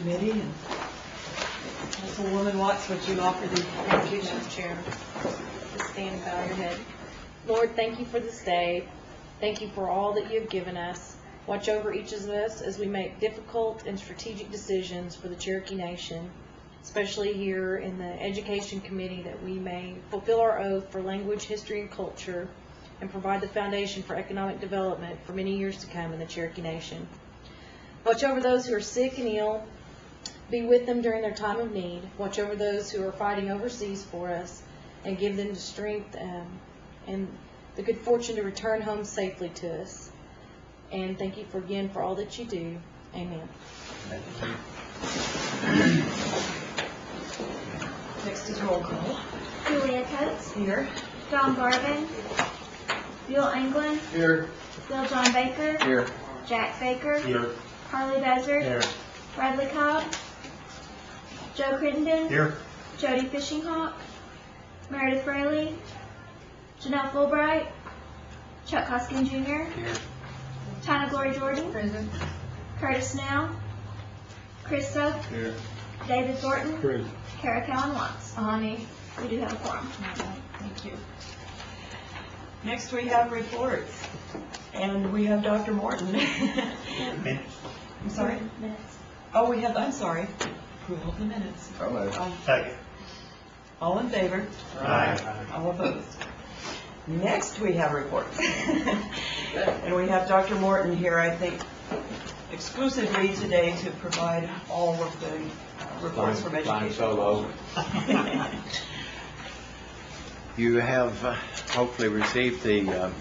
committee. And Councilwoman Watts, would you offer the invocation? Chair. Just stand and bow your head. Lord, thank you for this day. Thank you for all that you have given us. Watch over each of us as we make difficult and strategic decisions for the Cherokee Nation, especially here in the Education Committee, that we may fulfill our oath for language, history, and culture, and provide the foundation for economic development for many years to come in the Cherokee Nation. Watch over those who are sick and ill. Be with them during their time of need. Watch over those who are fighting overseas for us, and give them the strength and the good fortune to return home safely to us. And thank you again for all that you do. Amen. Next is roll call. Julia Coates. Here. John Garvin. Bill Anglin. Here. Bill John Baker. Here. Jack Baker. Here. Harley Desert. Here. Bradley Cobb. Joe Crittenden. Here. Jody Fishinghawk. Meredith Rayleigh. Janelle Fulbright. Chuck Hoskin Jr. Here. China Glory Jordan. Present. Curtis Snell. Chris Soap. Here. David Thornton. Here. Kara Cowan Watts. Honey. We do have a quorum. Thank you. Next we have reports. And we have Dr. Morton. I'm sorry? Minutes. Oh, I'm sorry. Approval of the minutes. Second. All in favor? Aye. All opposed? Next we have reports. And we have Dr. Morton here, I think, exclusively today to provide all of the reports from education. Solo. You have hopefully received the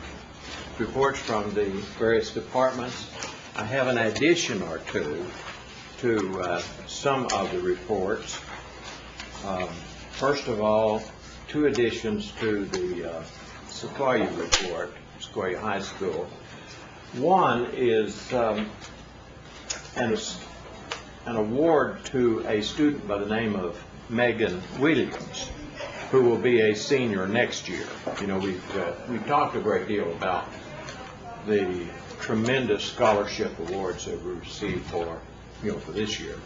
reports from the various departments. I have an addition or two to some of the reports. First of all, two additions to the Sequoia report, Sequoia High School. One is an award to a student by the name of Megan Williams, who will be a senior next year. You know, we've talked a great deal about the tremendous scholarship awards that we received for this year.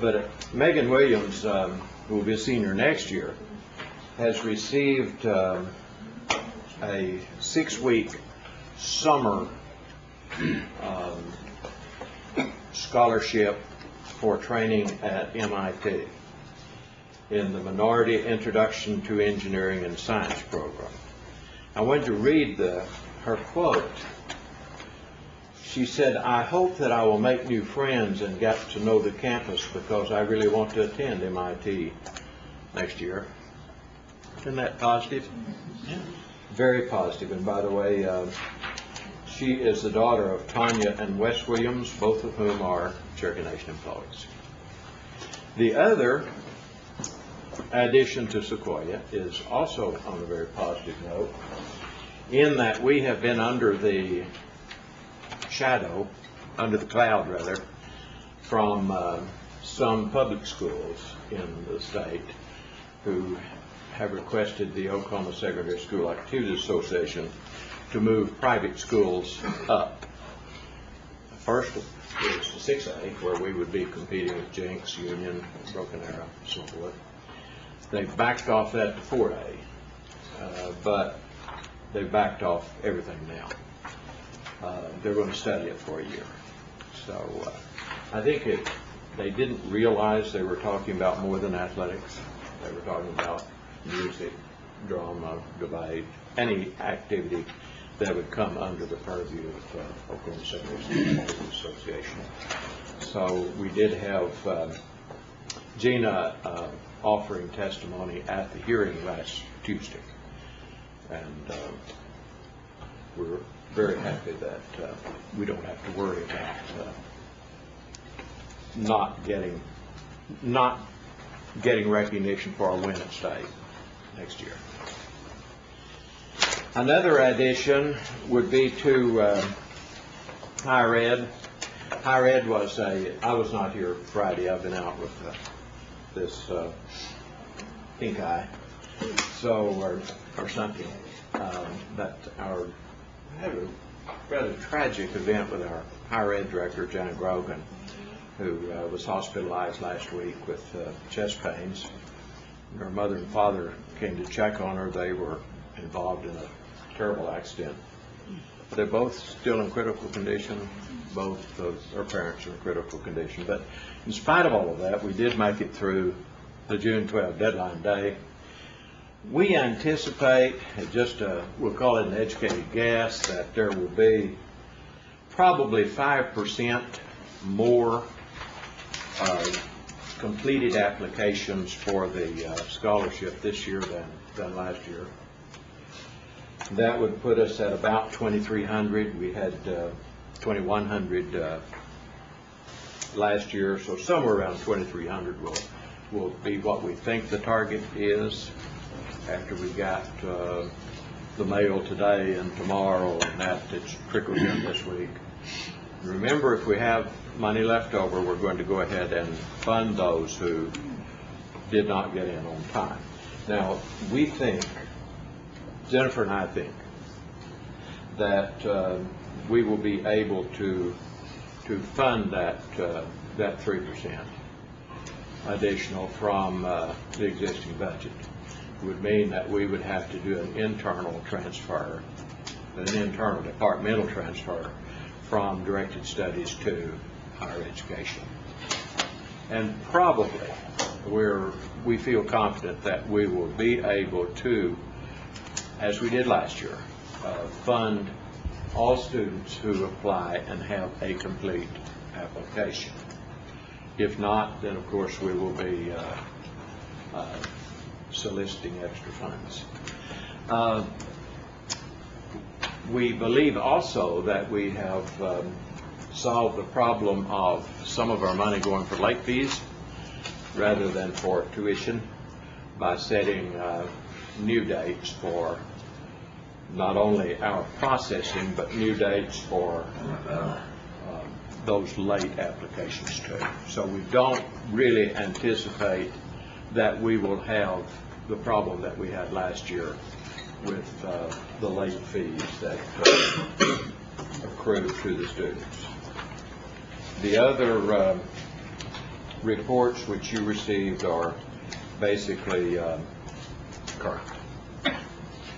But Megan Williams, who will be a senior next year, has received a 6-week summer scholarship for training at MIT in the Minority Introduction to Engineering and Science program. I wanted to read her quote. She said, "I hope that I will make new friends and get to know the campus because I really want to attend MIT next year." Isn't that positive? Yeah. Very positive. And by the way, she is the daughter of Tanya and Wes Williams, both of whom are Cherokee Nation employees. The other addition to Sequoia is also on a very positive note, in that we have been under the cloud rather, from some public schools in the state who have requested the Oklahoma Secondary School Activities Association to move private schools up. First is the 6A, where we would be competing with Jenks, Union, Broken Arrow, and so forth. They've backed off that to 4A, but they've backed off everything now. They're going to study it for a year. So I think they didn't realize they were talking about more than athletics. They were talking about music, drama, debate, any activity that would come under the purview of Oklahoma Secondary School Association. So we did have Gina offering testimony at the hearing last Tuesday, and we're very happy that we don't have to worry about not getting recognition for our win at state next year. Another addition would be to higher ed. Higher ed was I was not here Friday. I've been out with this pink eye, so or something. But we had a rather tragic event with our higher ed director, Janet Grogan, who was hospitalized last week with chest pains. Her mother and father came to check on her. They were involved in a terrible accident. They're both still in critical condition. Both of her parents are in critical condition. But in spite of all of that, we did make it through the June 12 deadline day. We anticipate, we'll call it an educated guess, that there will be probably 5% more completed applications for the scholarship this year than last year. That would put us at about 2,300. We had 2,100 last year, so somewhere around 2,300 will be what we think the target is after we got the mail today and tomorrow and that's trickled in this week. Remember, if we have money left over, we're going to go ahead and fund those who did not get in on time. Now, we think, Jennifer and I think, that we will be able to fund that 3% additional from the existing budget. It would mean that we would have to do an internal transfer, an internal departmental transfer from directed studies to higher education. And probably we feel confident that we will be able to, as we did last year, fund all students who apply and have a complete application. If not, then of course we will be soliciting extra funds. We believe also that we have solved the problem of some of our money going for late fees rather than for tuition by setting new dates for not only our processing but new dates for those late applications too. So we don't really anticipate that we will have the problem that we had last year with the late fees that accrue to the students. The other reports which you received are basically current.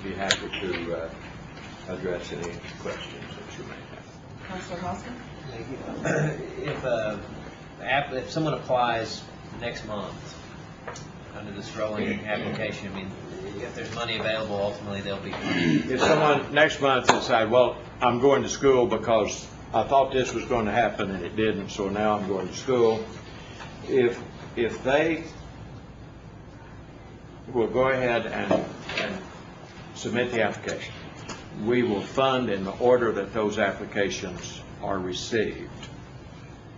Be happy to address any questions that you may have. Councilor Hoskins? If someone applies next month under this rolling application, I mean, if there's money available, ultimately they'll be. If someone next month decide, well, I'm going to school because I thought this was going to happen and it didn't, so now I'm going to school. If they will go ahead and submit the application, we will fund in the order that those applications are received,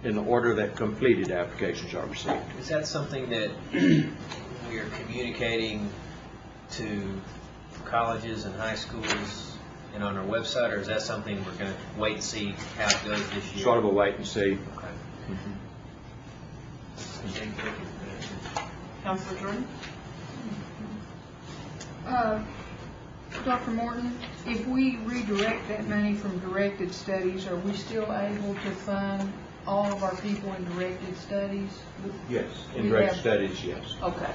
in the order that completed applications are received. Is that something that we are communicating to colleges and high schools and on our website, or is that something we're going to wait and see how it goes this year? Sort of a wait and see. Okay. Councilor Jordan? Dr. Morton, if we redirect that money from directed studies, are we still able to fund all of our people in directed studies? Yes, in directed studies, yes. Okay.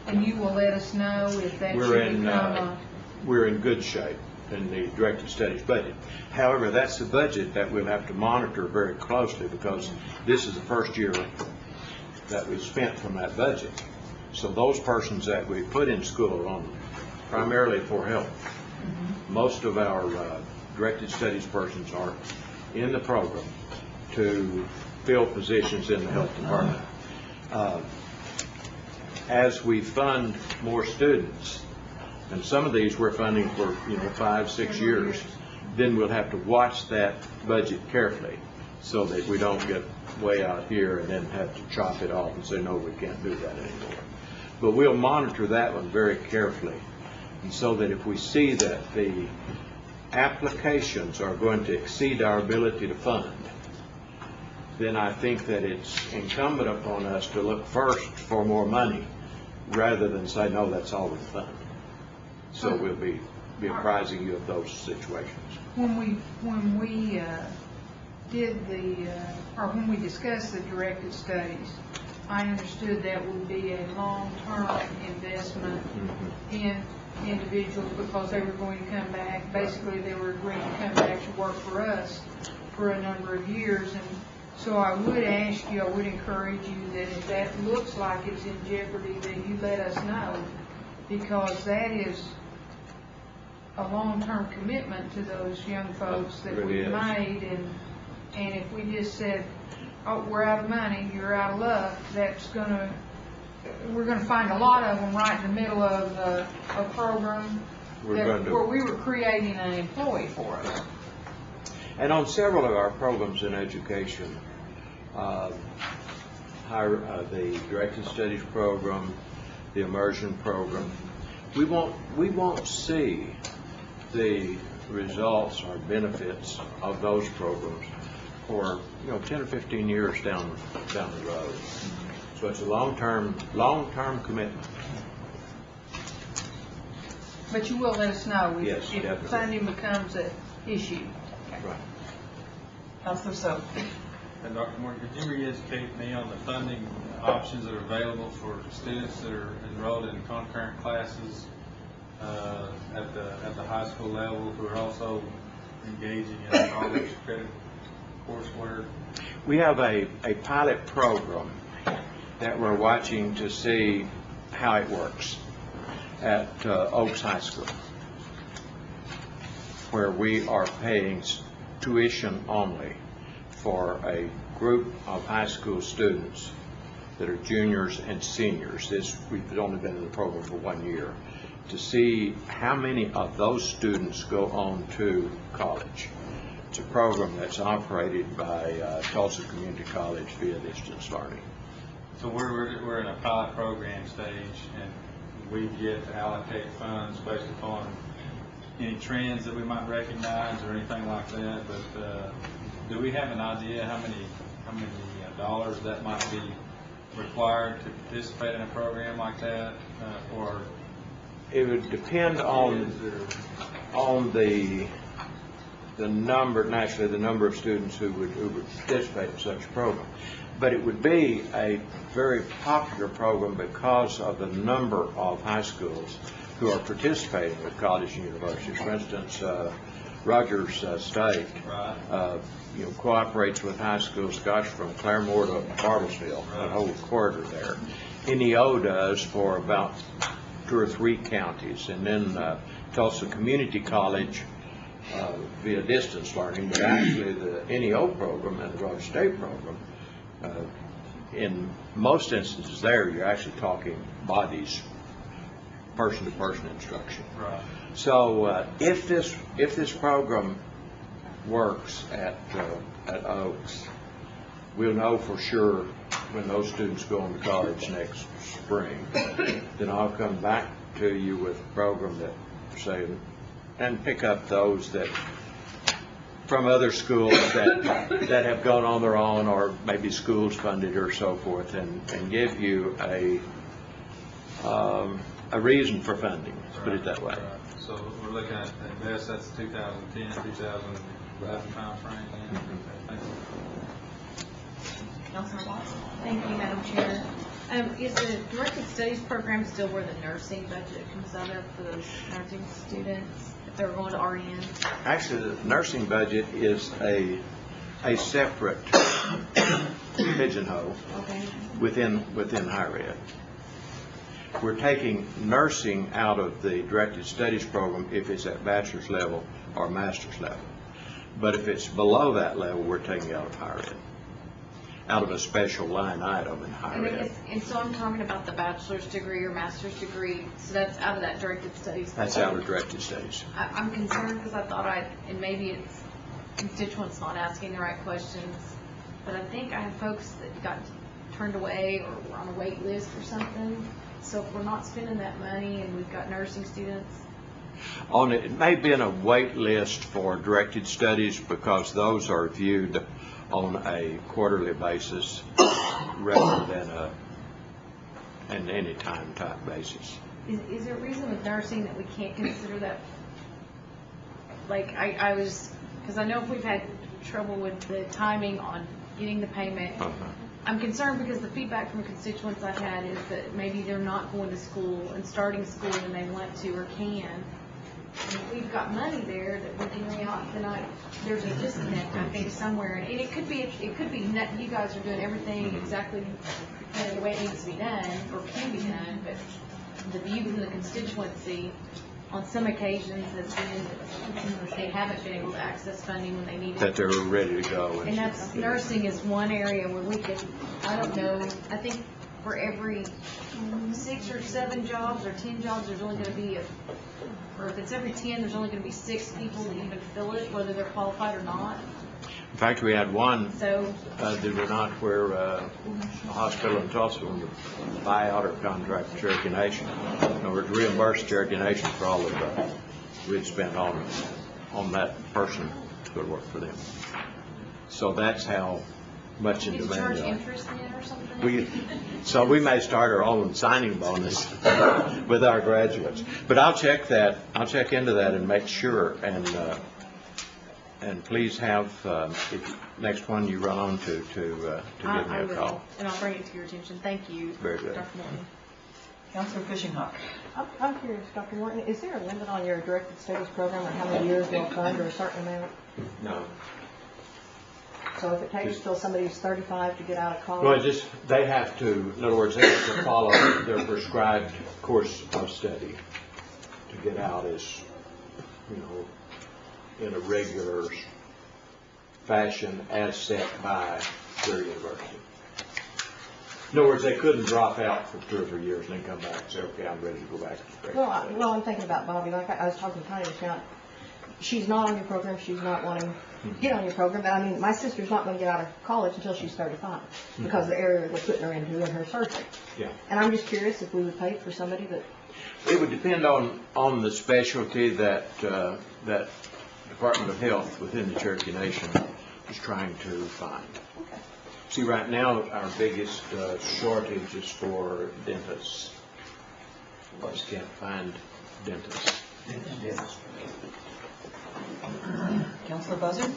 And you will let us know if that should become we're in good shape in the directed studies budget. However, that's the budget that we'll have to monitor very closely because this is the first year that we've spent from that budget. So those persons that we put in school on primarily for health, most of our directed studies persons are in the program to fill positions in the health department. As we fund more students, and some of these we're funding for 5-6 years, then we'll have to watch that budget carefully so that we don't get way out here and then have to chop it off and say, no, we can't do that anymore. But we'll monitor that one very carefully, and so that if we see that the applications are going to exceed our ability to fund, then I think that it's incumbent upon us to look first for more money rather than say, no, that's all we fund. So we'll be apprising you of those situations. when we did or when we discussed the directed studies, I understood that would be a long-term investment in individuals because they were going to come back. Basically, they were agreeing to come back to work for us for a number of years. And so I would ask you, I would encourage you that if that looks like it's in jeopardy, that you let us know, because that is a long-term commitment to those young folks that Really we've is. made. And if we just said, oh, we're out of money, you're out of luck, we're gonna find a lot of them right in the middle of a program where we were creating an employee for us. And on several of our programs in education, the Directed Studies program, the Immersion program, we won't see the results or benefits of those programs for 10 or 15 years down the road. So it's a long-term commitment. But you will let us know Yes, if definitely. funding becomes an issue. Right. Counselor So. And Dr. Moore, could you re-educate me on the funding options that are available for students that are enrolled in concurrent classes at the high school level who are also engaging in college credit coursework? We have a pilot program that we're watching to see how it works at Oaks High School, where we are paying tuition only for a group of high school students that are juniors and seniors. We've only been in the program for 1 year, to see how many of those students go on to college. It's a program that's operated by Tulsa Community College via distance learning. So we're in a pilot program stage, and we get to allocate funds based upon any trends that we might recognize or anything like that. But do we have an idea how many dollars that might be required to participate in a program like that, or it would depend on the number, naturally, the number of students who would participate in such a program. But it would be a very popular program because of the number of high schools who are participating with colleges and universities. For instance, Rogers State cooperates with high schools, from Claremore to Bartlesville, that whole corridor there. NEO does for about 2 or 3 counties, and then Tulsa Community College via distance learning, but actually the NEO program and the Rogers State program, in most instances there, you're actually talking bodies, person-to-person instruction. right? So if this program works at Oaks, we'll know for sure when those students go on to college next spring. Then I'll come back to you with a program that, say, and pick up those that from other schools that have gone on their own, or maybe schools funded or so forth, and give you a reason for funding. Let's put it that way. Right. So we're looking at best, that's 2010, 2011 time frame. Yeah. Thank you. Counselor Watson. Thank you, Madam Chair. Is the directed studies program still where the nursing budget comes out of for those nursing students if they're going to RN? Actually, the nursing budget is a separate pigeonhole Okay. within higher ed. We're taking nursing out of the directed studies program if it's at bachelor's level or master's level. But if it's below that level, we're taking it out of higher ed, out of a special line item in higher ed. And so I'm talking about the bachelor's degree or master's degree, so that's out of that directed studies. That's out of directed studies. I'm concerned because I thought and maybe it's constituents not asking the right questions, but I think I have folks that got turned away or were on a wait list or something. So if we're not spending that money and we've got nursing students. It may be in a wait list for directed studies because those are viewed on a quarterly basis rather than an anytime type basis. Is there a reason with nursing that we can't consider that? Like I was, because I know if we've had trouble with the timing on getting the payment. I'm concerned because the feedback from constituents I've had is that maybe they're not going to school and starting school when they want to or can. And if we've got money there that we can reallocate tonight, there's a disconnect, I think, somewhere. And it could be that you guys are doing everything exactly the way it needs to be done or can be done, but the view from the constituency on some occasions has been that they haven't been able to access funding when they need it. That they're ready to go. And that's, nursing is one area where we could, I don't know, I think for every 6 or 7 jobs or 10 jobs, there's only going to be or if it's every 10, there's only going to be 6 people that even fill it, whether they're qualified or not. In fact, we had one, So, did we not, where a hospital in Tulsa wanted to buy out or contract Cherokee Nation. In other words, reimburse Cherokee Nation for all of we'd spent on that person to go to work for them. So that's how much in you demand charge they are. interest in it or something? So we may start our own signing bonus with our graduates. But I'll check into that and make sure. And please have, next one you run on to give me a will, call. and I'll bring it to your attention. Thank you, Very good. Dr. Morton. Councilor Fishinghawk. I'm curious, Dr. Morton, is there a limit on your directed studies program, or how many years you'll fund, or a certain amount? No. So if it takes till somebody's 35 to get out of college? Well, they have to, in other words, they have to follow their prescribed course of study to get out as, in a regular fashion as set by their university. In other words, they couldn't drop out for 2 or 3 years and then come back and say, okay, I'm ready to go back to grade study. Well, I'm thinking about Bobby. Like I was talking to Connie just now. She's not on your program. She's not wanting to get on your program. But I mean, my sister's not going to get out of college until she's 35 because of the area we're putting her into in her surgery. Yeah. And I'm just curious if we would pay for somebody that. It would depend on the specialty that that Department of Health within the Cherokee Nation is trying to find. Okay. See, right now, our biggest shortage is for dentists. We just can't find dentists. Councilor Buzzard?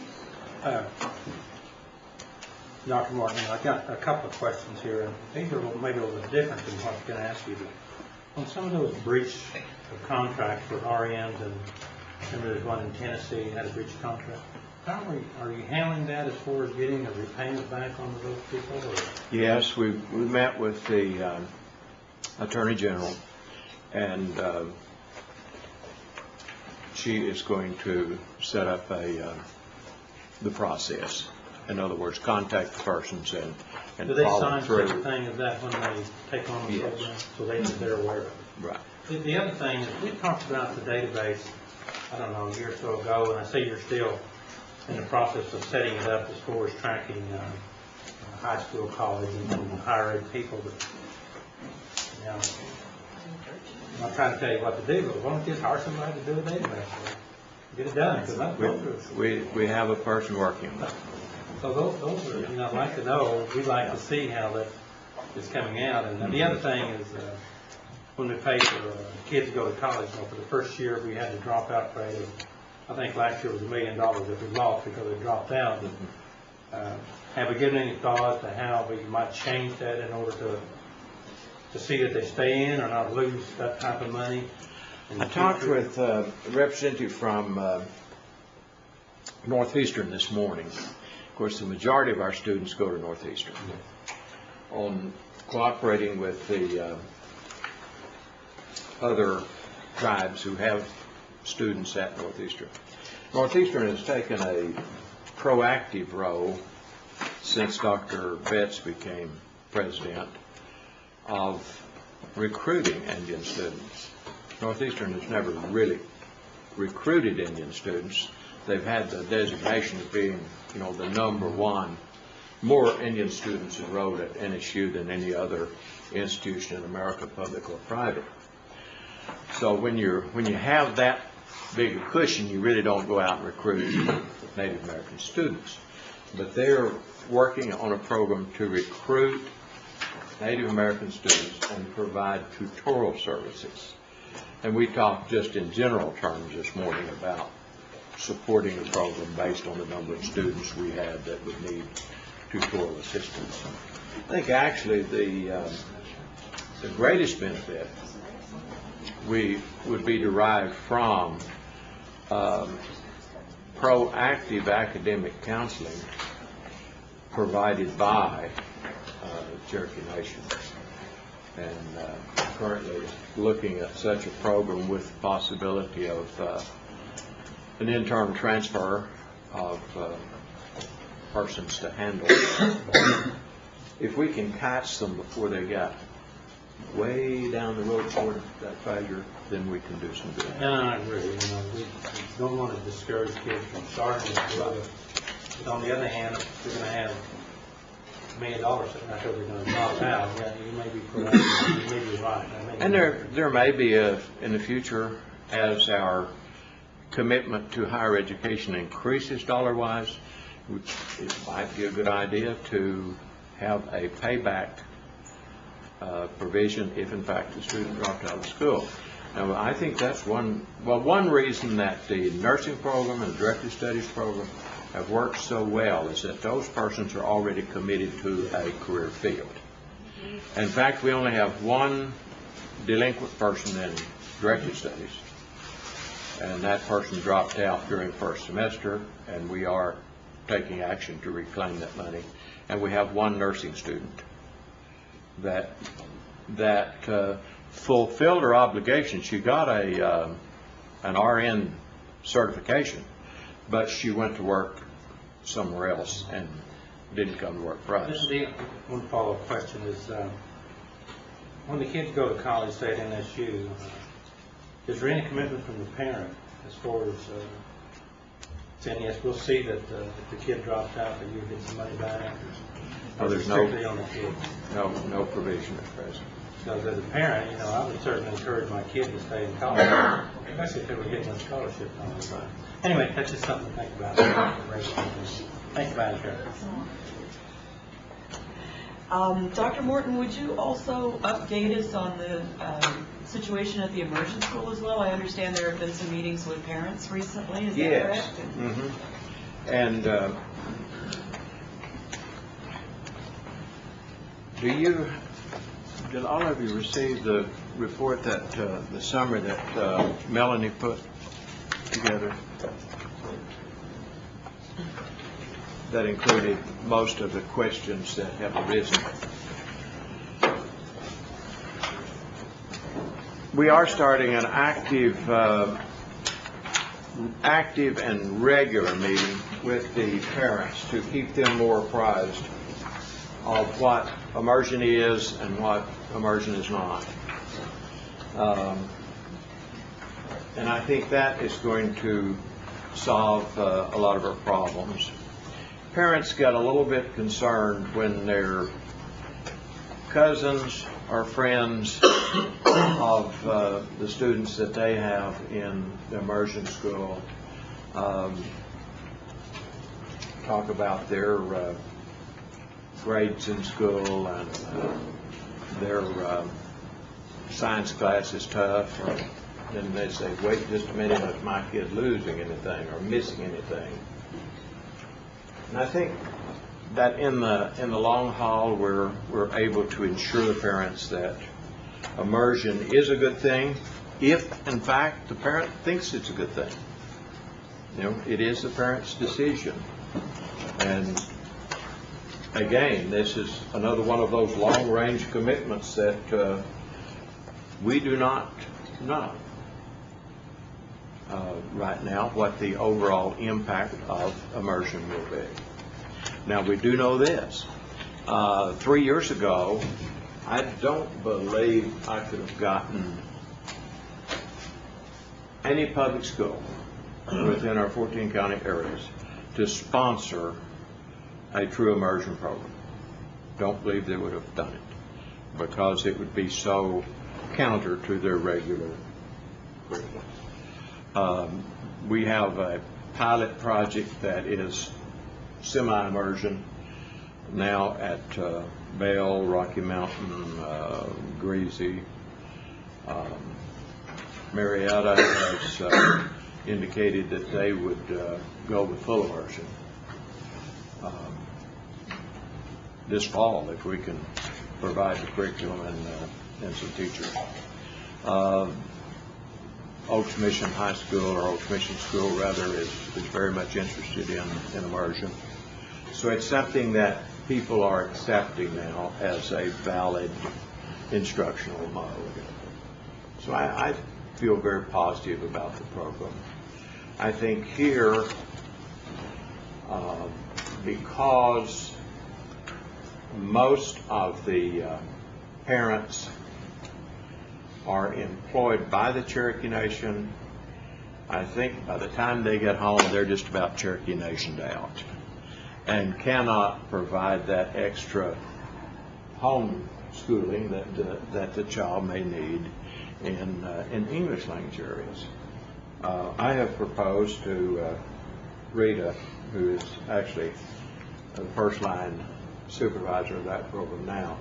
Dr. Martin, I've got a couple of questions here, and these are maybe a little bit different than what I was going to ask you. But on some of those breach of contracts for RNs, and remember there's one in Tennessee had a breach of contract, are you handling that as far as getting a repayment back on those people? Or? Yes, we met with the Attorney General, and she is going to set up the process. In other words, contact the persons and Do they follow sign through. everything of that when they take on the Yes. program, so they're aware of it? Right. The other thing is, we talked about the database, I don't know, a year or so ago, and I see you're still in the process of setting it up as far as tracking high school, college, and higher ed people. But, I'm not trying to tell you what to do, but why don't you just hire somebody to do a database? Get it done, because I'm going through it. We have a person working on that. So those are, I'd like to know, we'd like to see how that is coming out. And the other thing is, when we pay for kids to go to college, for the first year we had the dropout rate of, I think last year was $1 million that we lost because they dropped out. Have we given any thought to how we might change that in order to see that they stay in or not lose that type of money? I talked with a representative from Northeastern this morning. Of course, the majority of our students go to Northeastern. On cooperating with the other tribes who have students at Northeastern. Northeastern has taken a proactive role since Dr. Betts became president of recruiting Indian students. Northeastern has never really recruited Indian students. They've had the designation of being, the number one. More Indian students enrolled at NSU than any other institution in America, public or private. So when you have that big a cushion, you really don't go out and recruit Native American students. But they're working on a program to recruit Native American students and provide tutorial services. And we talked just in general terms this morning about supporting the program based on the number of students we had that would need tutorial assistance. I think actually the greatest benefit would be derived from proactive academic counseling provided by Cherokee Nation. And currently looking at such a program with the possibility of an internal transfer of persons to handle. If we can catch them before they get way down the road toward that failure, then we can do some good. And I agree, we don't want to discourage kids from starting to do it. But on the other hand, if we're going to have $1 million sitting out there, we're going to drop out. Yeah, you may be correct, you may be right. And there may be in the future, as our commitment to higher education increases dollar-wise, it might be a good idea to have a payback provision if in fact the student dropped out of school. Now I think that's one reason that the nursing program and the directed studies program have worked so well is that those persons are already committed to a career field. In fact, we only have one delinquent person in directed studies, and that person dropped out during first semester, and we are taking action to reclaim that money. And we have one nursing student that fulfilled her obligation. She got an RN certification, but she went to work somewhere else and didn't come to work for us. One follow-up question is, when the kids go to college, say at NSU, is there any commitment from the parent as far as saying, yes, we'll see that if the kid drops out, that you get some money back? Oh, there's strictly on the kid? No provision at present. Because as a parent, I would certainly encourage my kid to stay in college, especially if they were getting a scholarship on the side. Anyway, that's just something to think about. Thank you, Madam Chair. Dr. Morton, would you also update us on the situation at the Immersion School as well? I understand there have been some meetings with parents recently, is that correct? Mm-hmm. And did all of you receive the report that the summary that Melanie put together? That included most of the questions that have arisen. We are starting an active and regular meeting with the parents to keep them more apprised of what immersion is and what immersion is not. And I think that is going to solve a lot of our problems. Parents get a little bit concerned when their cousins or friends of the students that they have in the immersion school talk about their grades in school and their science class is tough, or then they say, wait just a minute, is my kid losing anything or missing anything? And I think that in the long haul, we're able to ensure the parents that immersion is a good thing, if in fact the parent thinks it's a good thing. It is the parent's decision. And again, this is another one of those long-range commitments that we do not know right now what the overall impact of immersion will be. Now, we do know this. 3 years ago, I don't believe I could have gotten any public school within our 14 county areas to sponsor a true immersion program. Don't believe they would have done it because it would be so counter to their regular curriculum. We have a pilot project that is semi-immersion now at Vail, Rocky Mountain, Greasy. Marietta has indicated that they would go with full immersion this fall if we can provide the curriculum and some teachers. Oaks Mission High School, or Oaks Mission School rather, is very much interested in immersion. So it's something that people are accepting now as a valid instructional mode. So I feel very positive about the program. I think here, because most of the parents are employed by the Cherokee Nation, I think by the time they get home, they're just about Cherokee Nationed out and cannot provide that extra home schooling that the child may need in English language areas. I have proposed to Rita, who is actually the first line supervisor of that program now,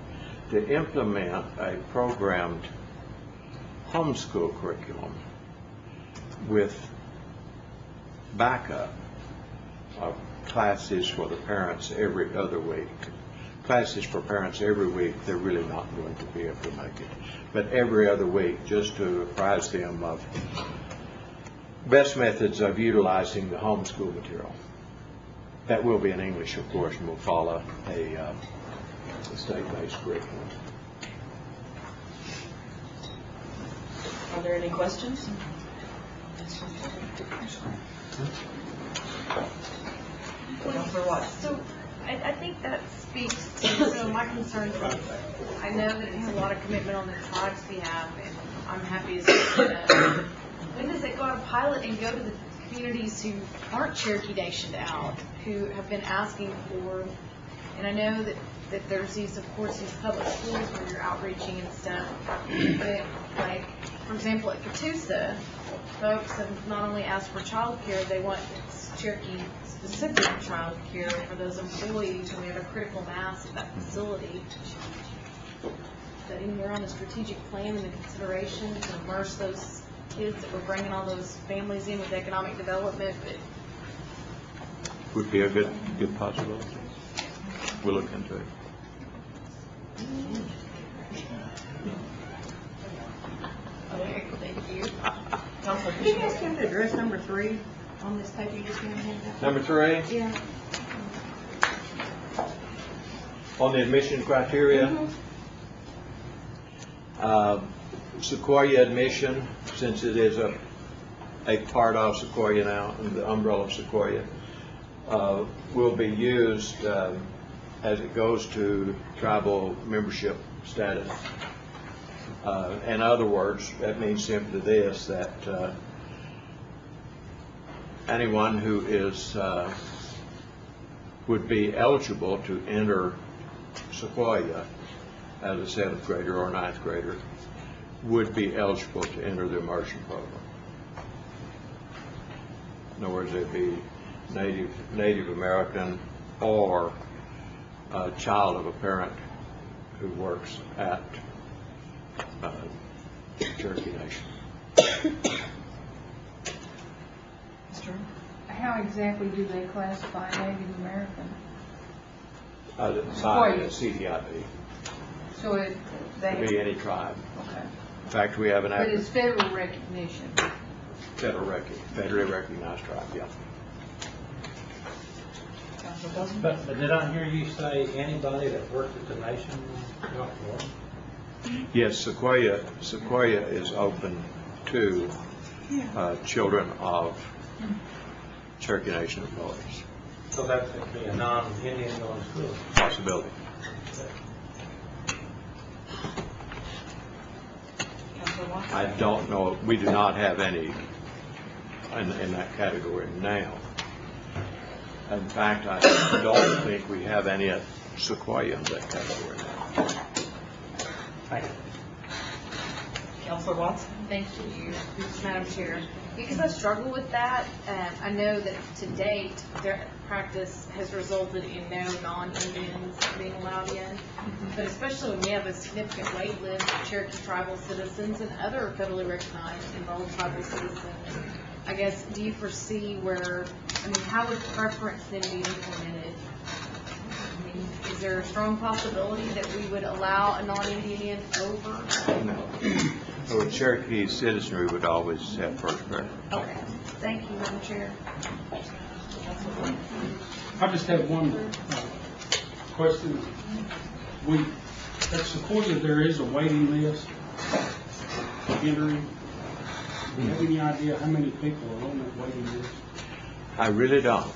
to implement a programmed homeschool curriculum with backup of classes for the parents every other week. Classes for parents every week, they're really not going to be able to make it. But every other week, just to apprise them of best methods of utilizing the homeschool material. That will be in English, of course, and will follow a state-based curriculum. Are there any questions? Counselor Watts. So I think that speaks to some of my concerns. I know that it's a lot of commitment on the tribes behalf, and I'm happy as a when does it go to pilot and go to the communities who aren't Cherokee Nationed out, who have been asking for, and I know that there's these, of course, these public schools where you're outreaching and stuff, but like, for example, at Catoosa, folks have not only asked for child care, they want Cherokee specific child care for those employees, and we have a critical mass at that facility. That anywhere on the strategic plan and the consideration to immerse those kids that we're bringing all those families in with economic development, but Would be a good possibility. We'll look into it. thank you. Counselor Can you ask him to address number 3 on this paper you just gave me? Number 3, Yeah. on the admission criteria. Sequoia admission, since it is a part of Sequoia now, the umbrella of Sequoia, will be used as it goes to tribal membership status. In other words, that means simply this, that anyone who is would be eligible to enter Sequoia as a 7th grader or 9th grader would be eligible to enter the immersion program. In other words, they'd be Native American or a child of a parent who works at Cherokee Nation. How exactly do they classify Native American? By CDIB. So it, Could be they, any tribe. okay. In fact, we have an But it's federal recognition. federally recognized tribe, yeah. Counselor Dozen. But did I hear you say anybody that worked at the Nation got one? Yes, Sequoia is open to children of Cherokee Nation employees. So that could be a non-Indian going to school. Possibility. Counselor Watts. I don't know, we do not have any in that category now. In fact, I don't think we have any at Sequoia in that category now. Thank you. Counselor Watts. Thank you, Madam Chair. Because I struggle with that, I know that to date, their practice has resulted in no non-Indians being allowed in. But especially when we have a significant wait list of Cherokee tribal citizens and other federally recognized enrolled tribal citizens, I guess, do you foresee where, I mean, how would preference then be implemented? I mean, is there a strong possibility that we would allow a non-Indian over? No. So a Cherokee citizenry would always have first preference. Okay, thank you, Madam Chair. I just have one question. At Sequoia, there is a waiting list entering. Do you have any idea how many people are on that waiting list? I really don't.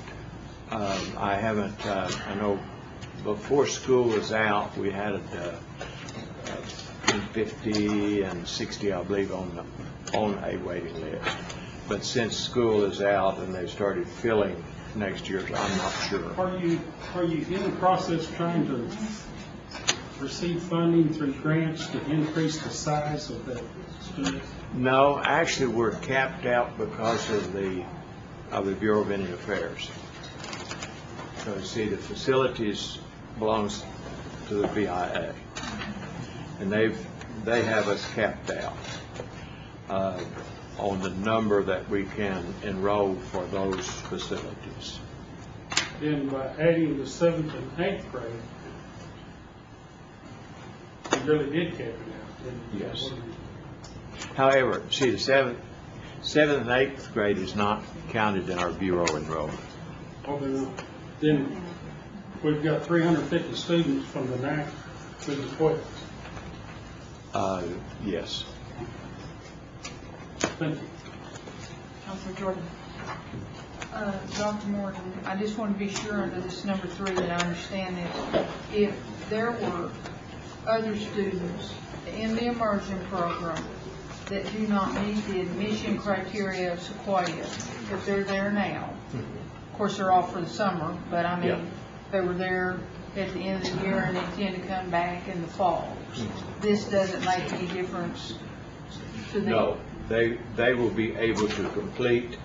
I haven't, I know before school was out, we had 50 and 60, I believe, on a waiting list. But since school is out and they started filling next year, I'm not sure. Are you in the process of trying to receive funding through grants to increase the size of that student? No, actually, we're capped out because of the Bureau of Indian Affairs. So you see, the facilities belongs to the BIA, and they have us capped out on the number that we can enroll for those facilities. Then by adding the 7th and 8th grade, you really did cap it out, didn't you? Yes. However, see, the 7th and 8th grade is not counted in our Bureau enrollment. Okay, then we've got 350 students from the 9th to the 12th. Yes. Thank you. Councilor Jordan. Dr. Morton, I just want to be sure under this number 3 that I understand that if there were other students in the immersion program that do not meet the admission criteria of Sequoia, if they're there now, of course they're off for the summer, but I mean, Yeah. they were there at the end of the year and they tend to come back in the fall. This doesn't make any difference to them? No, they will be able to complete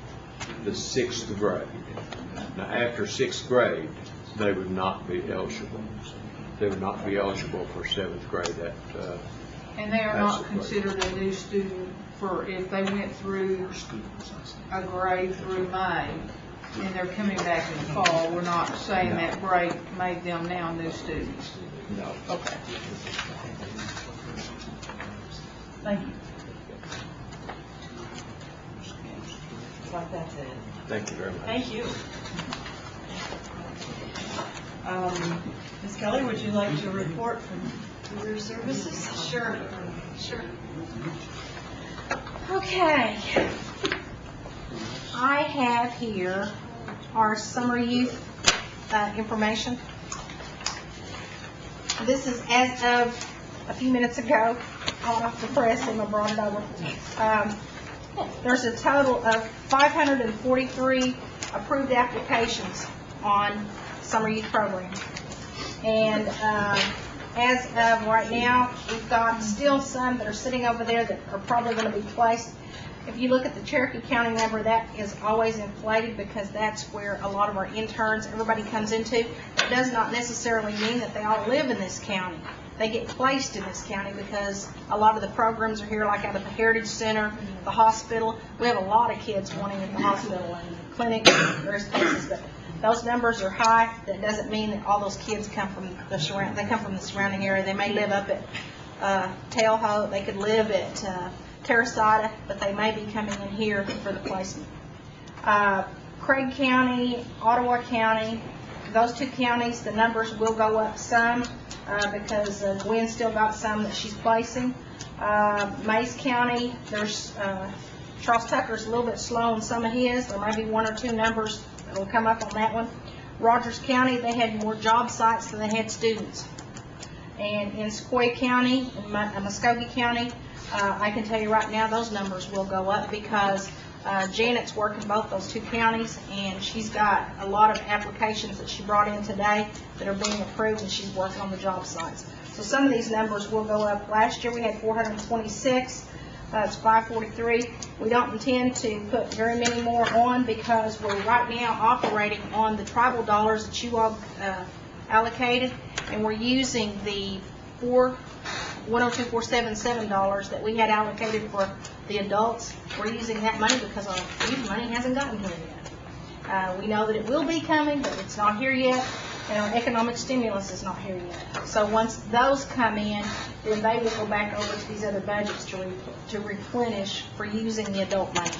the 6th grade. Now, after 6th grade, they would not be eligible. They would not be eligible for 7th grade at And they are not That's the considered a new student for if they went through a grade through May and they're coming back in the fall, we're not saying No. that break made them now new students. no. Okay. Thank you. Looks like that's it. Thank you very much. Thank you. Ms. Kelly, would you like to report from Career Services? Sure. Okay. I have here our summer youth information. This is as of a few minutes ago, hot off the press, and I brought it over. There's a total of 543 approved applications on summer youth program. And as of right now, we've got still some that are sitting over there that are probably going to be placed. If you look at the Cherokee County number, that is always inflated because that's where a lot of our interns, everybody comes into. It does not necessarily mean that they all live in this county. They get placed in this county because a lot of the programs are here, like out of the Heritage Center, the hospital. We have a lot of kids wanting at the hospital and clinics and various places, but those numbers are high. That doesn't mean that all those kids come from the surrounding area. They may live up at Tail Hope. They could live at Terrasada, but they may be coming in here for the placement. Craig County, Ottawa County, those two counties, the numbers will go up some because Gwen still got some that she's placing. Mays County, there's Charles Tucker's a little bit slow on some of his. There might be one or two numbers that will come up on that one. Rogers County, they had more job sites than they had students. And in Sequoia County, in Muskogee County, I can tell you right now those numbers will go up because Janet's working both those two counties, and she's got a lot of applications that she brought in today that are being approved, and she's working on the job sites. So some of these numbers will go up. Last year we had 426. It's 543. We don't intend to put very many more on because we're right now operating on the tribal dollars that you all allocated, and we're using the $102,477 that we had allocated for the adults. We're using that money because our youth money hasn't gotten here yet. We know that it will be coming, but it's not here yet, and our economic stimulus is not here yet. So once those come in, then they will go back over to these other budgets to replenish for using the adult money.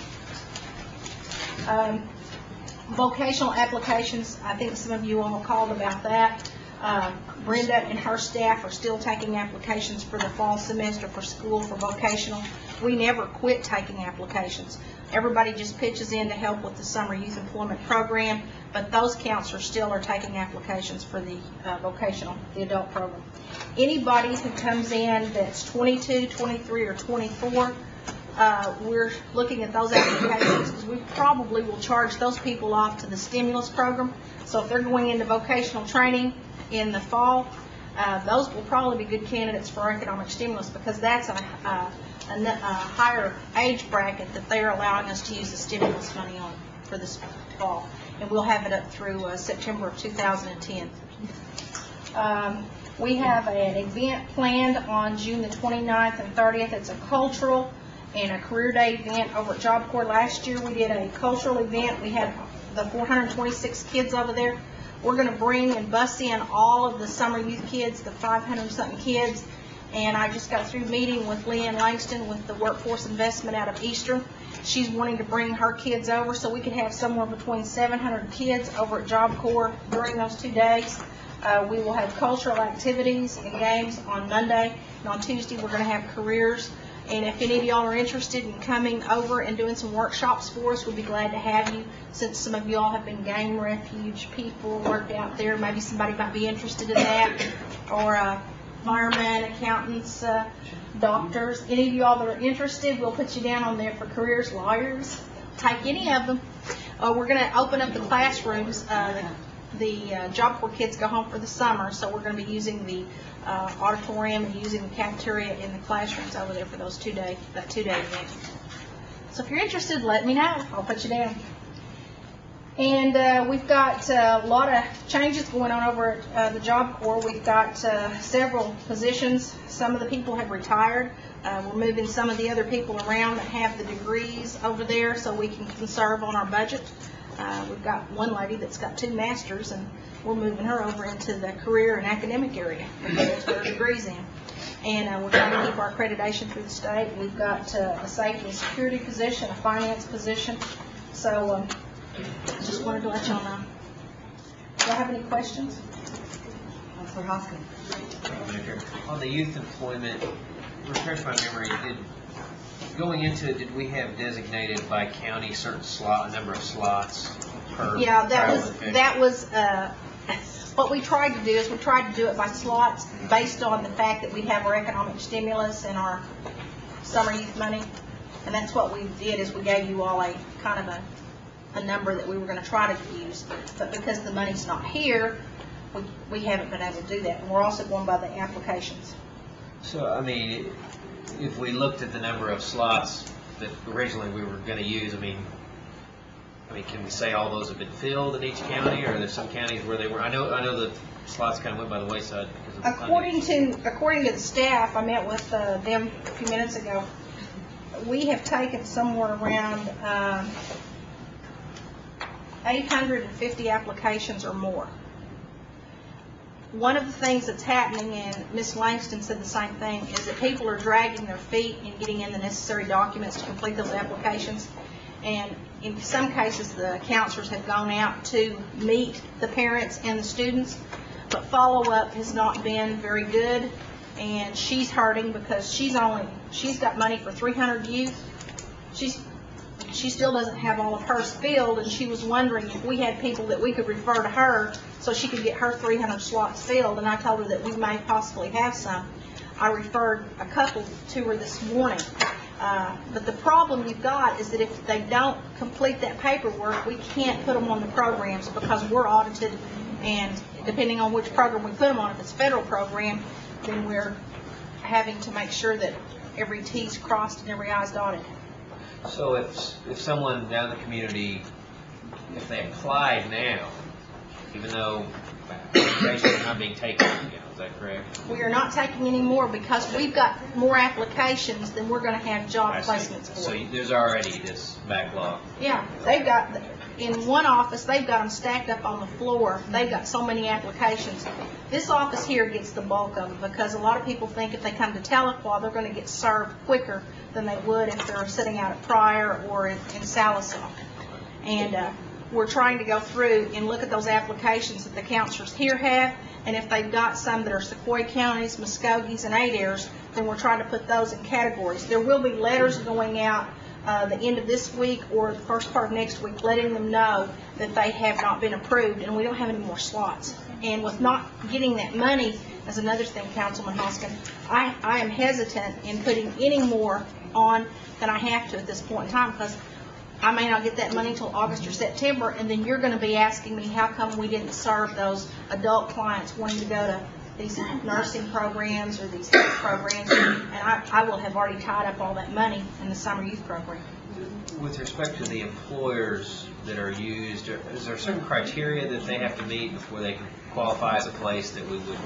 Vocational applications, I think some of you all called about that. Brenda and her staff are still taking applications for the fall semester for school for vocational. We never quit taking applications. Everybody just pitches in to help with the summer youth employment program, but those counselors still are taking applications for the vocational, the adult program. Anybody who comes in that's 22, 23, or 24, we're looking at those applications because we probably will charge those people off to the stimulus program. So if they're going into vocational training in the fall, those will probably be good candidates for economic stimulus because that's a higher age bracket that they're allowing us to use the stimulus money on for this fall. And we'll have it up through September of 2010. We have an event planned on June the 29th and 30th. It's a cultural and a career day event over at Job Corps. Last year we did a cultural event. We had the 426 kids over there. We're going to bring and bus in all of the summer youth kids, the 500-something kids. And I just got through meeting with Leanne Langston with the Workforce Investment out of Eastern. She's wanting to bring her kids over so we could have somewhere between 700 kids over at Job Corps during those 2 days. We will have cultural activities and games on Monday. And on Tuesday we're going to have careers. And if any of y'all are interested in coming over and doing some workshops for us, we'd be glad to have you. Since some of y'all have been game refuge people, worked out there, maybe somebody might be interested in that. Or firemen, accountants, doctors. Any of y'all that are interested, we'll put you down on there for careers, lawyers. Take any of them. We're going to open up the classrooms. The Job Corps kids go home for the summer, so we're going to be using the auditorium and using the cafeteria in the classrooms over there for those 2 day event. So if you're interested, let me know. I'll put you down. And we've got a lot of changes going on over at the Job Corps. We've got several positions. Some of the people have retired. We're moving some of the other people around that have the degrees over there so we can conserve on our budget. We've got one lady that's got 2 masters, and we're moving her over into the career and academic area because that's where her degree's in. And we're trying to keep our accreditation through the state. We've got a safety and security position, a finance position. So just wanted to let y'all know. Do y'all have any questions? Councilor Hoskins. On the youth employment, refresh my memory, going into it, did we have designated by county certain number of slots per? Yeah, that was what we tried to do is we tried to do it by slots based on the fact that we have our economic stimulus and our summer youth money. And that's what we did is we gave you all a kind of a number that we were going to try to use. But because the money's not here, we haven't been able to do that. And we're also going by the applications. So, I mean, if we looked at the number of slots that originally we were going to use, I mean, can we say all those have been filled in each county, or are there some counties where they were? I know the slots kind of went by the wayside because of the funding. According to the staff, I met with them a few minutes ago. We have taken somewhere around 850 applications or more. One of the things that's happening, and Ms. Langston said the same thing, is that people are dragging their feet in getting in the necessary documents to complete those applications. And in some cases, the counselors have gone out to meet the parents and the students, but follow-up has not been very good. And she's hurting because she's got money for 300 youth. She still doesn't have all of hers filled, and she was wondering if we had people that we could refer to her so she could get her 300 slots filled, and I told her that we may possibly have some. I referred a couple to her this morning. But the problem you've got is that if they don't complete that paperwork, we can't put them on the programs because we're audited, and depending on which program we put them on, if it's a federal program, then we're having to make sure that every T's crossed and every I's dotted. So if someone down the community, if they applied now, even though applications are not being taken, is that correct? We are not taking any more because we've got more applications than we're going to have job I see. placements for. So there's already this backlog. Yeah, they've got, in one office, they've got them stacked up on the floor. They've got so many applications. This office here gets the bulk of it because a lot of people think if they come to Tahlequah, they're going to get served quicker than they would if they're sitting out at Pryor or in Salisaw. And we're trying to go through and look at those applications that the counselors here have, and if they've got some that are Sequoia counties, Muskogees, and Adair's, then we're trying to put those in categories. There will be letters going out the end of this week or the first part of next week letting them know that they have not been approved and we don't have any more slots. And with not getting that money, as another thing, Councilman Hoskin, I am hesitant in putting any more on than I have to at this point in time because I may not get that money until August or September, and then you're going to be asking me how come we didn't serve those adult clients wanting to go to these nursing programs or these health programs, and I will have already tied up all that money in the summer youth program. With respect to the employers that are used, is there certain criteria that they have to meet before they can qualify as a place that we would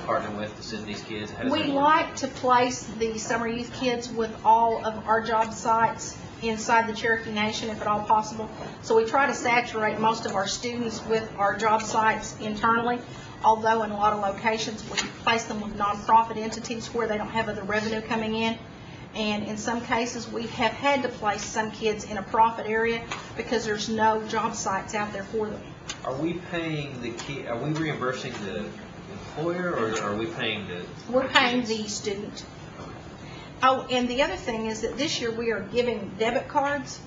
partner with to send these kids? How does We that work? like to place the summer youth kids with all of our job sites inside the Cherokee Nation if at all possible. So we try to saturate most of our students with our job sites internally, although in a lot of locations we place them with nonprofit entities where they don't have other revenue coming in. And in some cases we have had to place some kids in a profit area because there's no job sites out there for them. Are we paying the kid? Are we reimbursing the employer, or are we paying the? We're paying the student. Oh, and the other thing is that this year we are giving debit cards.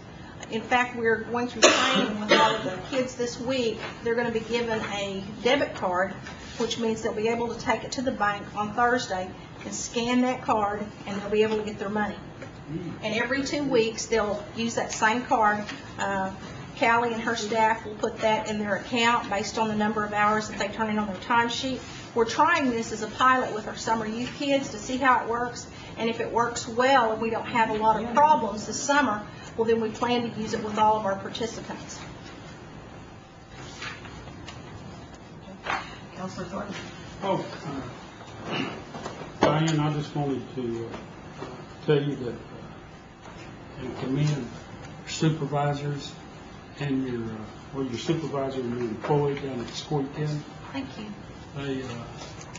In fact, we're going through training with all of the kids this week. They're going to be given a debit card, which means they'll be able to take it to the bank on Thursday and scan that card, and they'll be able to get their money. And every 2 weeks, they'll use that same card. Callie and her staff will put that in their account based on the number of hours that they turn in on their timesheet. We're trying this as a pilot with our summer youth kids to see how it works, and if it works well and we don't have a lot of problems this summer, well then we plan to use it with all of our participants. Councilor Thornton. Oh, Diane, I just wanted to tell you that and commend your supervisors and your supervisor and your employee down at Sequoia County. Thank you. They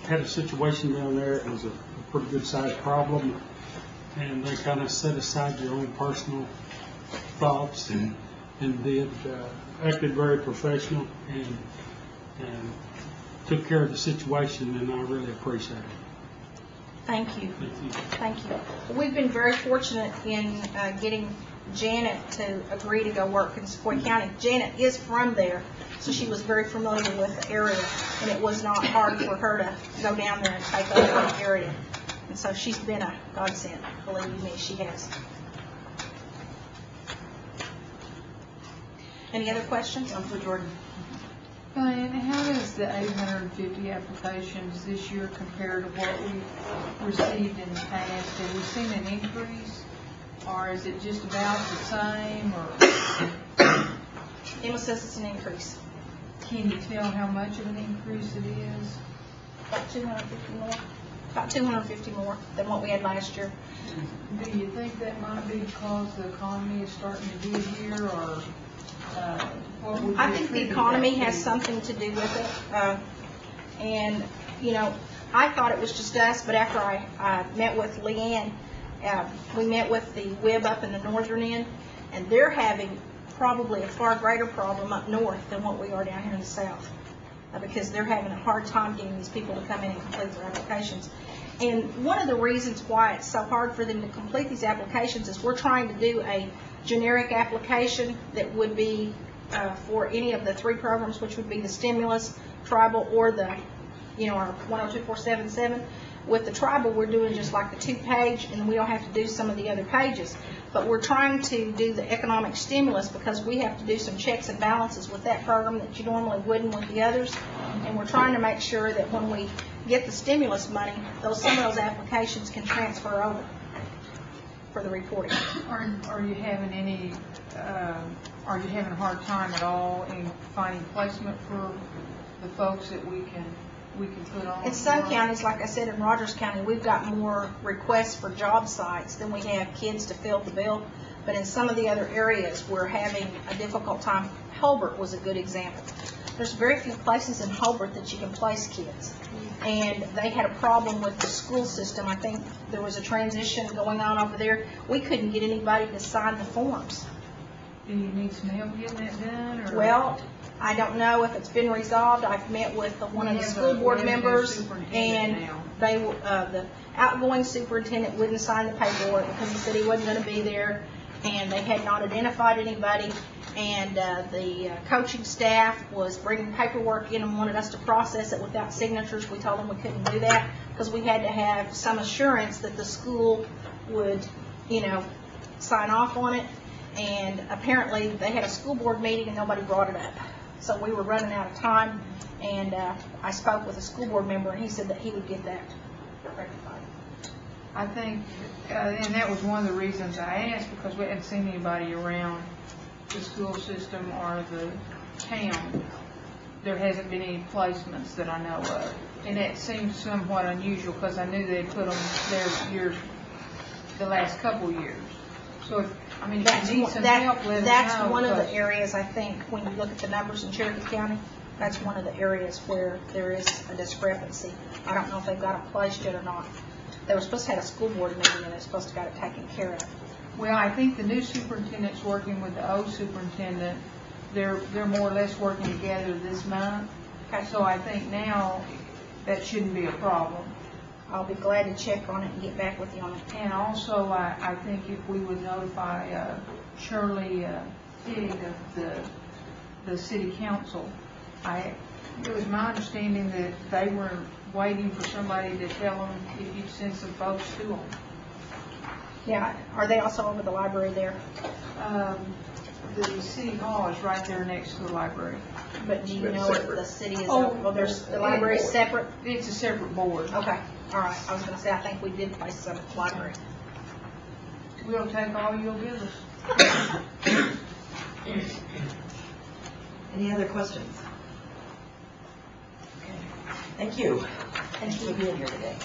had a situation down there. It was a pretty good sized problem, and they kind of set aside their own personal thoughts and acted very professional and took care of the situation, and I really appreciate it. Thank you. Thank you. Thank you. We've been very fortunate in getting Janet to agree to go work in Sequoia County. Janet is from there, so she was very familiar with the area, and it was not hard for her to go down there and take over the area. And so she's been a godsend, believe you me, she has. Any other questions? Councilor Jordan. Diane, how does the 850 applications this year compare to what we received in the past? Have we seen an increase, or is it just about the same, or Emma says it's an increase. can you tell how much of an increase it is? About 250 more. About 250 more than what we had last year. Do you think that might be because the economy is starting to get here, or what would you I think the attribute economy that has to? something to do with it. And, you know, I thought it was just us, but after I met with Leanne, we met with the WIB up in the northern end, and they're having probably a far greater problem up north than what we are down here in the south, because they're having a hard time getting these people to come in and complete their applications. And one of the reasons why it's so hard for them to complete these applications is we're trying to do a generic application that would be for any of the 3 programs, which would be the stimulus, tribal, or the, you know, our 102477. With the tribal, we're doing just like the 2-page, and we don't have to do some of the other pages. But we're trying to do the economic stimulus because we have to do some checks and balances with that program that you normally wouldn't with the others. And we're trying to make sure that when we get the stimulus money, some of those applications can transfer over for the reporting. Are you having any, are you having a hard time at all in finding placement for the folks that we can put on. In some counties, like I said, in Rogers County, we've got more requests for job sites than we have kids to fill the bill. But in some of the other areas, we're having a difficult time. Hobart was a good example. There's very few places in Hobart that you can place kids. And they had a problem with the school system. I think there was a transition going on over there. We couldn't get anybody to sign the forms. Do you need some help getting that done, or? Well, I don't know if it's been resolved. I've met with one of the school board members, and they, the outgoing superintendent wouldn't sign the paperwork because he said he wasn't going to be there, and they had not identified anybody, and the coaching staff was bringing paperwork in and wanted us to process it without signatures. We told them we couldn't do that because we had to have some assurance that the school would, sign off on it. And apparently they had a school board meeting and nobody brought it up. So we were running out of time, and I spoke with a school board member, and he said that he would get that rectified. I think, and that was one of the reasons I asked, because we hadn't seen anybody around the school system or the town. There hasn't been any placements that I know of. And that seems somewhat unusual, because I knew they'd put them there the last couple years. So, if you need some help, let us know. That's one of the areas, I think, when you look at the numbers in Cherokee County, that's one of the areas where there is a discrepancy. I don't know if they've got it placed yet or not. They were supposed to have a school board meeting, and they're supposed to got it taken care of. Well, I think the new superintendent's working with the old superintendent. They're more or less working together this month. Okay. So I think now that shouldn't be a problem. I'll be glad to check on it and get back with you on it. And also, I think if we would notify Shirley Higg of the city council, it was my understanding that they were waiting for somebody to tell them if you'd send some folks to them. Yeah, are they also over the library there? The city hall is right there next to the library. But do you know if the city is over? There's the library is separate? It's a separate board. Okay, all right. I was going to say, I think we did place some at the library. We'll take all you'll give us. Any other questions? Okay. Thank you. Thank you for being here today.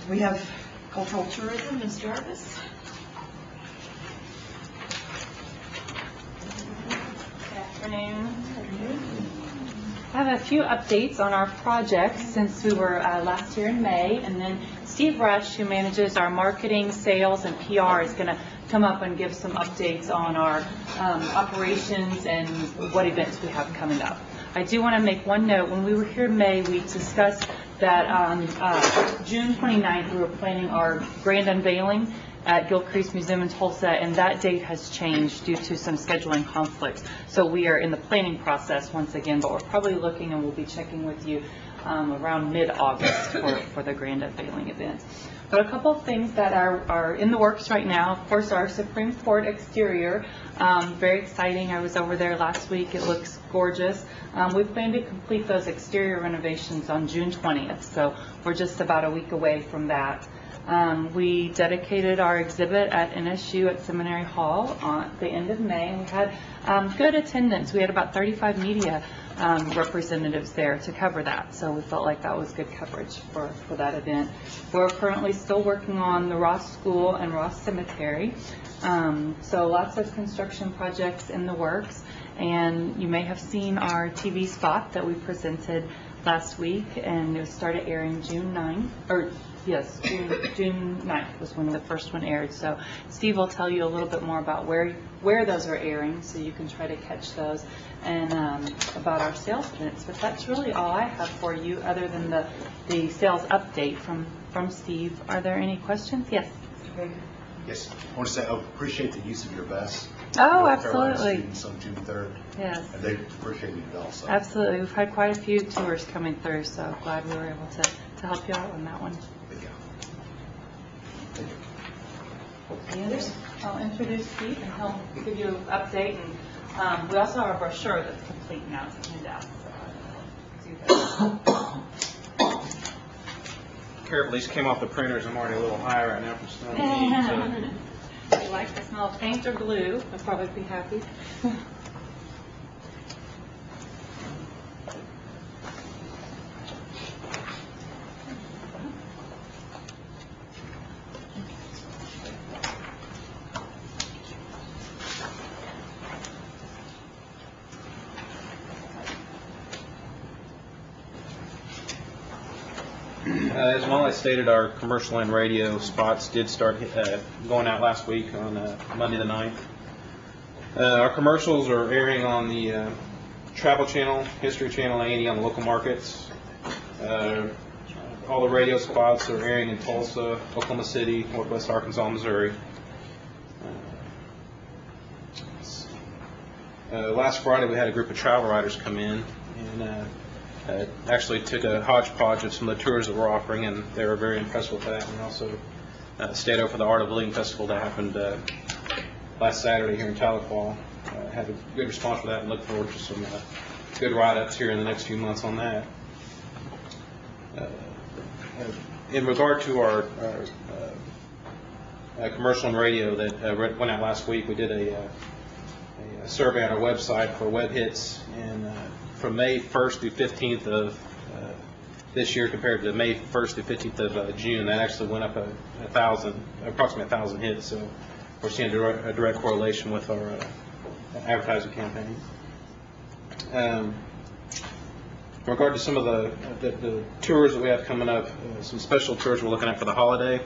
We have cultural tourism, Ms. Jarvis. Good afternoon. I have a few updates on our projects since we were last year in May, and then Steve Rush, who manages our marketing, sales, and PR, is going to come up and give some updates on our operations and what events we have coming up. I do want to make one note. When we were here in May, we discussed that on June 29th, we were planning our grand unveiling at Gilcrease Museum in Tulsa, and that date has changed due to some scheduling conflicts. So we are in the planning process once again, but we're probably looking, and we'll be checking with you around mid-August for the grand unveiling event. But a couple of things that are in the works right now. Of course, our Supreme Court exterior, very exciting. I was over there last week. It looks gorgeous. We plan to complete those exterior renovations on June 20th, so we're just about a week away from that. We dedicated our exhibit at NSU at Seminary Hall at the end of May, and we had good attendance. We had about 35 media representatives there to cover that, so we felt like that was good coverage for that event. We're currently still working on the Ross School and Ross Cemetery, so lots of construction projects in the works, and you may have seen our TV spot that we presented last week, and it started airing June 9th, or yes, June 9th was when the first one aired. So Steve will tell you a little bit more about where those are airing, so you can try to catch those, and about our sales events. But that's really all I have for you, other than the sales update from Steve. Are there any questions? Yes. Yes, I want to say I appreciate the use of your bus. Oh, North Carolina absolutely. Students on June 3rd. Yes. And they appreciated it also. Absolutely. We've had quite a few tours coming through, so glad we were able to help you out on that one. Any others? I'll introduce Steve, and he'll give you an update. And we also have a brochure that's complete now to hand out. Careful, these came off the printers. I'm already a little high right now from smelling heat. If you like the smell of paint or glue, I'll probably be happy. As Molly stated, our commercial and radio spots did start going out last week on Monday the 9th. Our commercials are airing on the Travel Channel, History Channel, A&E on the local markets. All the radio spots are airing in Tulsa, Oklahoma City, Northwest Arkansas, Missouri. Last Friday we had a group of travel writers come in and actually took a hodgepodge of some of the tours that we're offering, and they were very impressed with that. And also stayed over for the Art of Living Festival that happened last Saturday here in Tahlequah. Had a good response for that and look forward to some good write-ups here in the next few months on that. In regard to our commercial and radio that went out last week, we did a survey on our website for web hits, and from May 1st through 15th of this year compared to May 1st through 15th of June, that actually went up approximately 1,000 hits. So we're seeing a direct correlation with our advertising campaign. In regard to some of the tours that we have coming up, some special tours we're looking at for the holiday.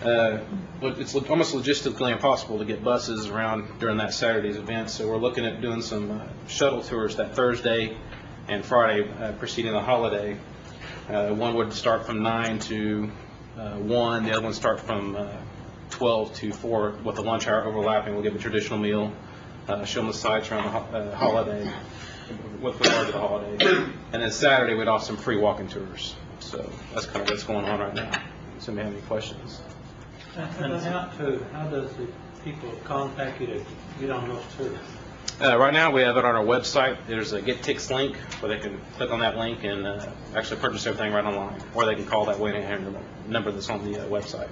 It's almost logistically impossible to get buses around during that Saturday's event, so we're looking at doing some shuttle tours that Thursday and Friday preceding the holiday. One would start from 9 to 1, the other one start from 12 to 4 with the lunch hour overlapping. We'll give a traditional meal, show them the sights around the holiday with regard to the holiday. And then Saturday we'd offer some free walking tours. So that's kind of what's going on right now. So if you have any questions. And how does the people contact you to get on those tours? Right now we have it on our website. There's a Get Tix link where they can click on that link and actually purchase everything right online. Or they can call that waiting number that's on the website.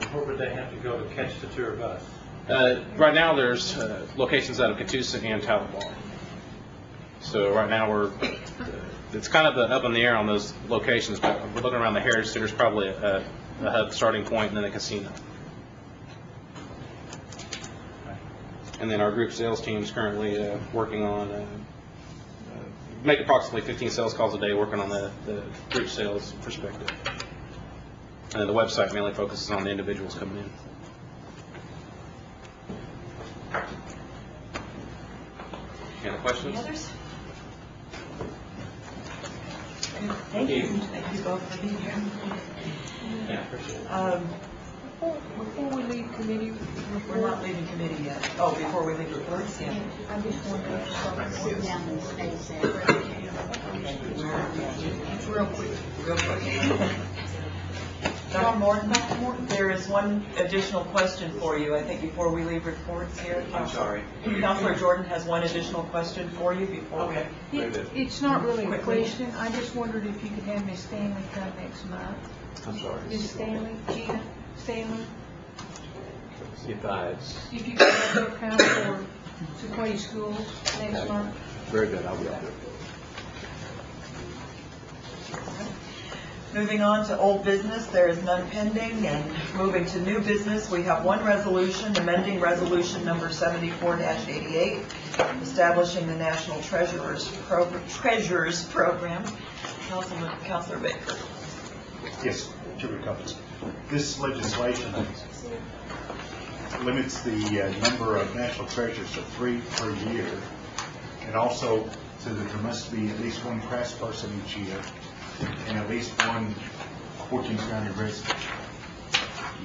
And where would they have to go to catch the tour bus? Right now there's locations out of Catoosa and Tahlequah. So right now it's kind of up in the air on those locations, but we're looking around the Heritage Center. There's probably a hub starting point and then a casino. And then our group sales team is currently working on, make approximately 15 sales calls a day, working on the group sales perspective. And then the website mainly focuses on the individuals coming in. Any other questions? Any others? Thank you. Thank you both for being here. Yeah, appreciate it. Before we leave committee, We're not leaving committee yet. Oh, before we leave reports, yeah. I just want to sit down and stay real quick. Real quick. Dr. Morton, there is one additional question for you, I think, before we leave reports here. I'm sorry. Counselor Jordan has one additional question for you before we... It's not really a question. I just wondered if you could have Miss Stanley come next month. I'm sorry. Miss Stanley, Gina Stanley, If if you could have her come for Sequoia Schools next month. very good, I'll be out there. Moving on to old business, there is none pending, and moving to new business, we have one resolution, amending resolution number 74-88, establishing the National Treasurers Program. Councilor Baker. Yes, Chairman Cummings. This legislation limits the number of national treasures to 3 per year, and also says that there must be at least one craftsperson each year, and at least one 14th County resident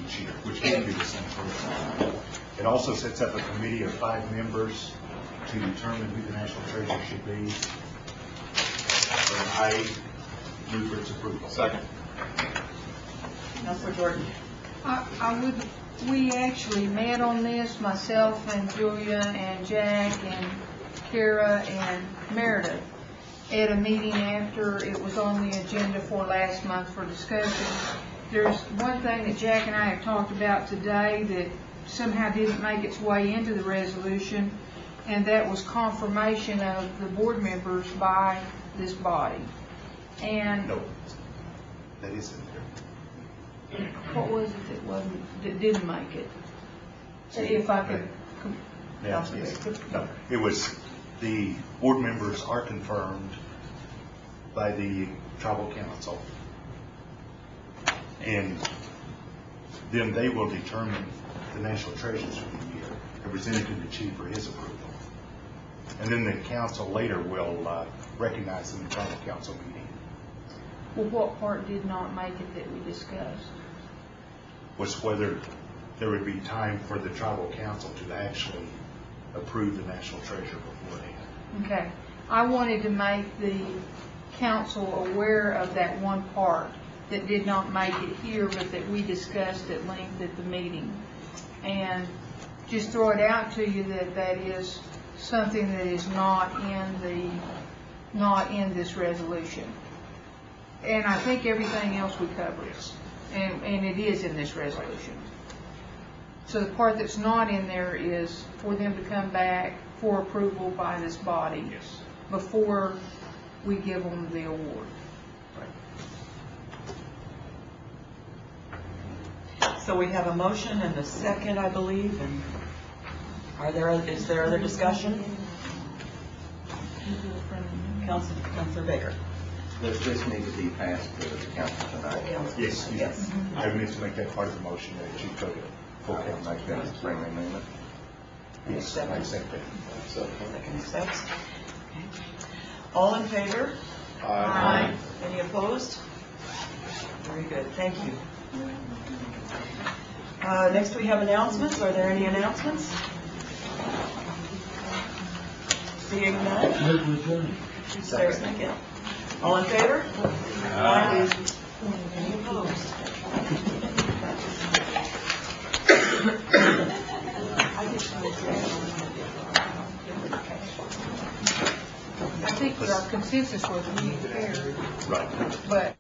each year, which can be the same person. It also sets up a committee of 5 members to determine who the national treasurer should be. So I move for its approval. Second. Councilor Jordan. We actually met on this, myself and Julia and Jack and Kara and Meredith, at a meeting after it was on the agenda for last month for discussion. There's one thing that Jack and I have talked about today that somehow didn't make its way into the resolution, and that was confirmation of the board members by this body. And No, that isn't there. what was it that didn't make it? If I could. Yeah, yes. No, it was the board members are confirmed by the tribal council, And then they will determine the national treasures for the year and present it to the chief for his approval. And then the council later will recognize them in front of the council meeting. Well, what part did not make it that we discussed? Was whether there would be time for the tribal council to actually approve the national treasure beforehand. Okay. I wanted to make the council aware of that one part that did not make it here, but that we discussed at length at the meeting. And just throw it out to you that that is something that is not in this resolution. And I think everything else we covered, and it is in this resolution. So the part that's not in there is for them to come back for approval by this body before we give them the award. So we have a motion and a second, I believe, and is there other discussion? Councilor Baker. Does this need to be passed to the council tonight? Yes. I meant to make that part of the motion that you could full council. Make that a friendly amendment? Yes, I accept that. Second accepts. All in favor? Aye. Any opposed? Very good, thank you. Next we have announcements. Are there any announcements? Seeing none? Is there a second? All in favor? Aye. Any opposed? I think our consensus was we need to care. Right. But